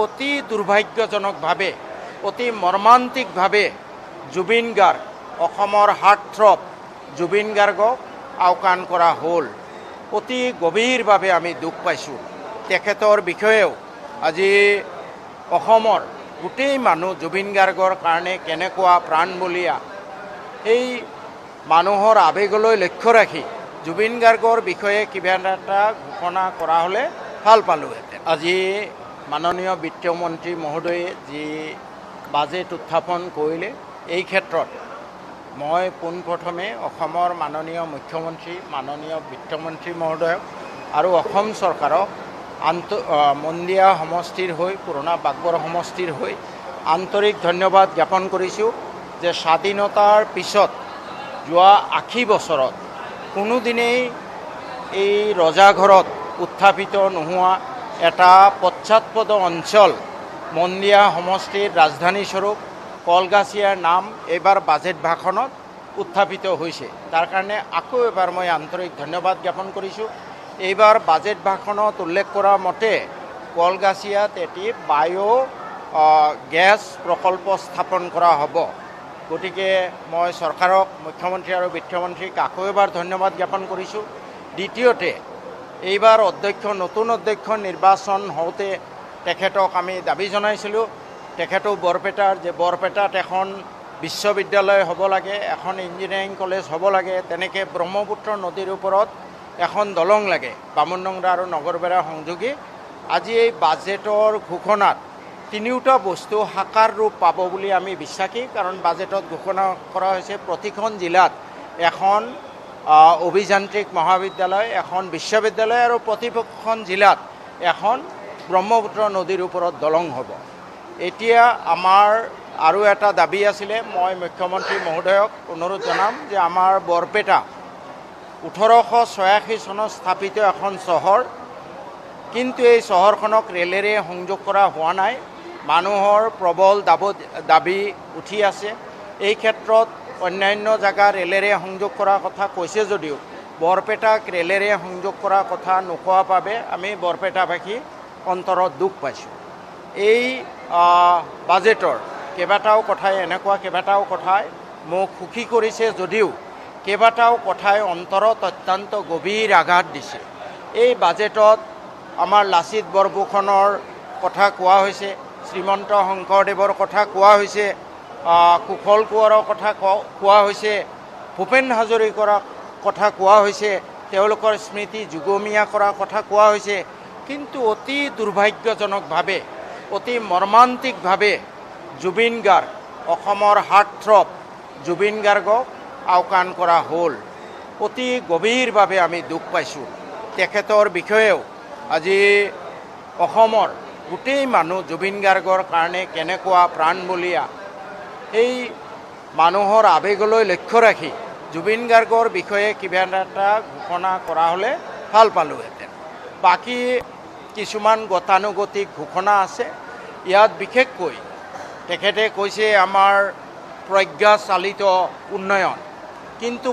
অতি দুৰ্ভাগ্যজনকভাৱে অতি মৰ্মান্তিকভাৱে জুবিন গাৰ্গ অসমৰ হাৰ্টথ্ৰব জুবিন গাৰ্গক আওকাণ কৰা হ'ল। অতি গভীৰভাৱে আমি দুখ পাইছোঁ। তেখেতৰ বিষয়েও আজি অসমৰ গোটেই মানুহ জুবিন গাৰ্গৰ কাৰণে কেনেকুৱা প্ৰাণবলীয়া এই মানুহৰ আৱেগলৈ লক্ষ্য ৰাখি জুবিন গাৰ্গৰ বিষয়ে কিবা এটা ঘোষণা কৰা হ'লে ভাল পালোঁহেঁতেন। আজি মাননীয় বিত্তমন্ত্ৰী মহোদয়ে যি বাজেট উত্থাপন কৰিলে, এই ক্ষেত্ৰত মই পোনপ্ৰথমে অসমৰ মাননীয় মুখ্যমন্ত্ৰী মাননীয় বিত্তমন্ত্ৰী মহোদয়ক আৰু অসম চৰকাৰক মন্দিয়া সমষ্টিৰ হৈ পুৰণা বাগবৰ সমষ্টিৰ হৈ আন্তৰিক ধন্যবাদ জ্ঞাপন কৰিছোঁ যে স্বাধীনতাৰ পিছত যোৱা ৮০ বছৰত কোনোদিনেই এই ৰজাঘৰত উত্থাপিত নোহোৱা এটা পশ্চাৎপদ অঞ্চল মন্দিয়া সমষ্টিৰ ৰাজধানীস্বৰূপ কলগাছিয়াৰ নাম এইবাৰ বাজেট ভাষণত উত্থাপিত হৈছে। তাৰ কাৰণে আকৌ এবাৰ মই আন্তৰিক ধন্যবাদ জ্ঞাপন কৰিছোঁ। এইবাৰ বাজেট ভাষণত উল্লেখ কৰা মতে কলগাছিয়াত এটি গেছ প্ৰকল্প স্থাপন কৰা হ'ব। গতিকে মই চৰকাৰক মুখ্যমন্ত্ৰী আৰু বিত্তমন্ত্ৰীক আকৌ এবাৰ ধন্যবাদ জ্ঞাপন কৰিছোঁ। দ্বিতীয়তে এইবাৰ নতুন অধ্যক্ষ নিৰ্বাচন হওঁতে তেখেতক আমি দাবী জনাইছিলোঁ, তেখেতো বৰপেটাত এখন বিশ্ববিদ্যালয় হ'ব লাগে, এখন ইঞ্জিনিয়াৰিং কলেজ হ'ব লাগে, তেনেকৈ ব্ৰহ্মপুত্ৰ নদীৰ ওপৰত এখন দলং লাগে বামুণডংৰা আৰু নগৰবেৰা সংযোগী। আজি এই বাজেটৰ ঘোষণাত তিনিওটা বস্তু সাকাৰ ৰূপ পাব বুলি আমি বিশ্বাসী, কাৰণ বাজেটত ঘোষণা কৰা হৈছে প্ৰতিখন জিলাত এখন অভিযান্ত্ৰিক মহাবিদ্যালয়, এখন বিশ্ববিদ্যালয় আৰু প্ৰতিখন জিলাত এখন ব্ৰহ্মপুত্ৰ নদীৰ ওপৰত দলং হ'ব। এতিয়া আমাৰ আৰু এটা দাবী আছিলে, মই মুখ্যমন্ত্ৰী মহোদয়ক অনুৰোধ জনাম যে আমাৰ বৰপেটা 1886 চনত স্থাপিত এখন চহৰ, কিন্তু এই চহৰখনক ৰেলেৰে সংযোগ কৰা হোৱা নাই। মানুহৰ প্ৰবল দাবী উঠি আছে। এই ক্ষেত্ৰত অন্যান্য জাগা ৰেলেৰে সংযোগ কৰাৰ কথা কৈছে যদিও বৰপেটাক ৰেলেৰে সংযোগ কৰাৰ কথা নোকোৱাৰ বাবে আমি বৰপেটাবাসী অন্তৰত দুখ পাইছোঁ। এই বাজেটৰ কেইবাটাও কথাই মোক সুখী কৰিছে যদিও কেইবাটাও কথাই অন্তৰত অত্যন্ত গভীৰ আঘাত দিছে। এই বাজেটত আমাৰ লাচিত বৰফুকনৰ কথা কোৱা হৈছে, শ্ৰীমন্ত শংকৰদেৱৰ কথা কোৱা হৈছে, কুশল কোঁৱৰৰ কথা কোৱা হৈছে, ভূপেন হাজৰিকাৰ কথা কোৱা হৈছে, তেওঁলোকৰ স্মৃতি যুগমীয়া কৰাৰ কথা কোৱা হৈছে। কিন্তু অতি দুৰ্ভাগ্যজনকভাৱে অতি মৰ্মান্তিকভাৱে জুবিন গাৰ্গ অসমৰ হাৰ্টথ্ৰব জুবিন গাৰ্গক আওকাণ কৰা হ'ল। অতি গভীৰভাৱে আমি দুখ পাইছোঁ। তেখেতৰ বিষয়েও আজি অসমৰ গোটেই মানুহ জুবিন গাৰ্গৰ কাৰণে কেনেকুৱা প্ৰাণবলীয়া এই মানুহৰ আৱেগলৈ লক্ষ্য ৰাখি জুবিন গাৰ্গৰ বিষয়ে কিবা এটা ঘোষণা কৰা হ'লে ভাল পালোঁহেঁতেন। বাকী কিছুমান গতানুগতিক ঘোষণা আছে। ইয়াত বিশেষকৈ তেখেতে কৈছে আমাৰ প্ৰজ্ঞাচালিত উন্নয়ন, কিন্তু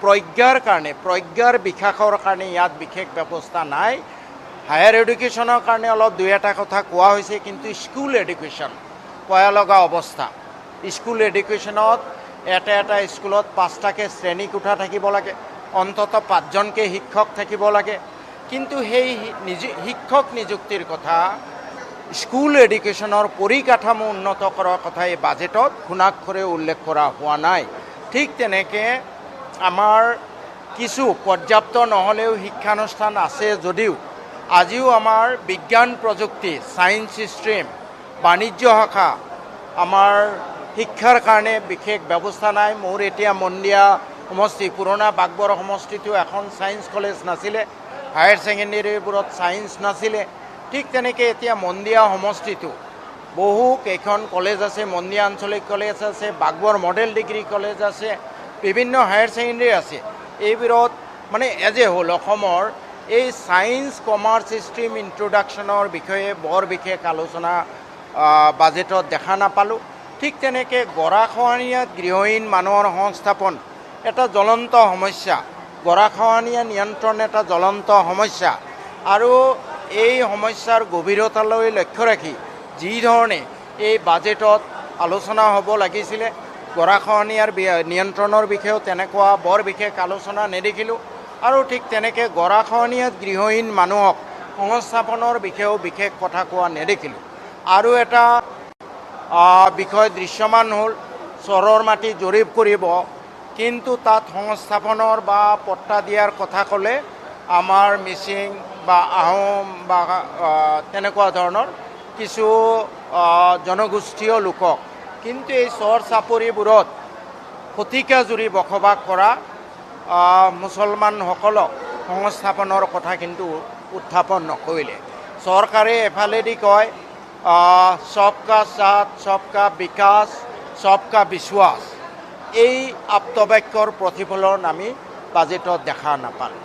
প্ৰজ্ঞাৰ বিকাশৰ কাৰণে ইয়াত বিশেষ ব্যৱস্থা নাই। হায়াৰ এডুকেশ্যনৰ কাৰণে অলপ দুই এটা কথা কোৱা হৈছে, কিন্তু স্কুল এডুকেশ্যন পয়া লগা অৱস্থা। স্কুল এডুকেশ্যনত এটা স্কুলত 5টাকৈ শ্ৰেণীকোঠা থাকিব লাগে, অন্ততঃ 5জনকৈ শিক্ষক থাকিব লাগে, কিন্তু সেই শিক্ষক নিযুক্তিৰ কথা, স্কুল এডুকেশ্যনৰ পৰিকাঠামো উন্নত কৰাৰ কথা এই বাজেটত ঘূণাক্ষৰে উল্লেখ কৰা হোৱা নাই। ঠিক তেনেকৈ আমাৰ কিছু পৰ্যাপ্ত নহ'লেও শিক্ষানুষ্ঠান আছে যদিও আজিও আমাৰ বিজ্ঞান প্ৰযুক্তি ছায়েন্স ষ্ট্ৰীম বাণিজ্য শাখা আমাৰ শিক্ষাৰ কাৰণে বিশেষ ব্যৱস্থা নাই। মোৰ এতিয়া মন্দিয়া সমষ্টি পুৰণা বাগবৰ সমষ্টিটো এখন ছায়েন্স কলেজ নাছিলে, হায়াৰ ছেকেণ্ডেৰীবোৰত ছায়েন্স নাছিলে। ঠিক তেনেকৈ এতিয়া মন্দিয়া সমষ্টিটো কেইখন কলেজ আছে, মন্দিয়া আঞ্চলিক কলেজ আছে, বাগবৰ মডেল ডিগ্ৰী কলেজ আছে, বিভিন্ন হায়াৰ ছেকেণ্ডেৰী আছে। এইবোৰত মানে অসমৰ এই ছায়েন্স কমাৰ্চ ষ্ট্ৰীম ইন্ট্ৰডাকশ্যনৰ বিষয়ে বৰ বিশেষ আলোচনা বাজেটত দেখা নাপালোঁ। ঠিক তেনেকৈ গৰাখহনীয়াত গৃহহীন মানুহৰ সংস্থাপন এটা জ্বলন্ত সমস্যা, গৰাখহনীয়া নিয়ন্ত্ৰণ এটা জ্বলন্ত সমস্যা, আৰু এই সমস্যাৰ গভীৰতালৈ লক্ষ্য ৰাখি যি ধৰণে এই বাজেটত আলোচনা হ'ব লাগিছিলে, গৰাখহনীয়াৰ নিয়ন্ত্ৰণৰ বিষয়েও তেনেকুৱা বৰ বিশেষ আলোচনা নেদেখিলোঁ। আৰু ঠিক তেনেকৈ গৰাখহনীয়াত গৃহহীন মানুহক সংস্থাপনৰ বিষয়েও বিশেষ কথা কোৱা নেদেখিলোঁ। আৰু এটা বিষয় দৃশ্যমান হ'ল, চহৰৰ মাটি জৰীপ কৰিব, কিন্তু তাত সংস্থাপনৰ বা পট্টা দিয়াৰ কথা ক'লে আমাৰ মিচিং বা আহোম বা তেনেকুৱা ধৰণৰ কিছু জনগোষ্ঠীয় লোকক, কিন্তু এই চহৰ চাপৰিবোৰত শতিকা জুৰি বসবাস কৰা মুছলমানসকলক সংস্থাপনৰ কথা কিন্তু উত্থাপন নকৰিলে। চৰকাৰে এফালেদি কয় সবকা সাথ, সবকা বিকাশ, সবকা বিশ্বাস, এই আপ্তবাক্যৰ প্ৰতিফলন আমি বাজেটত দেখা নাপালোঁ।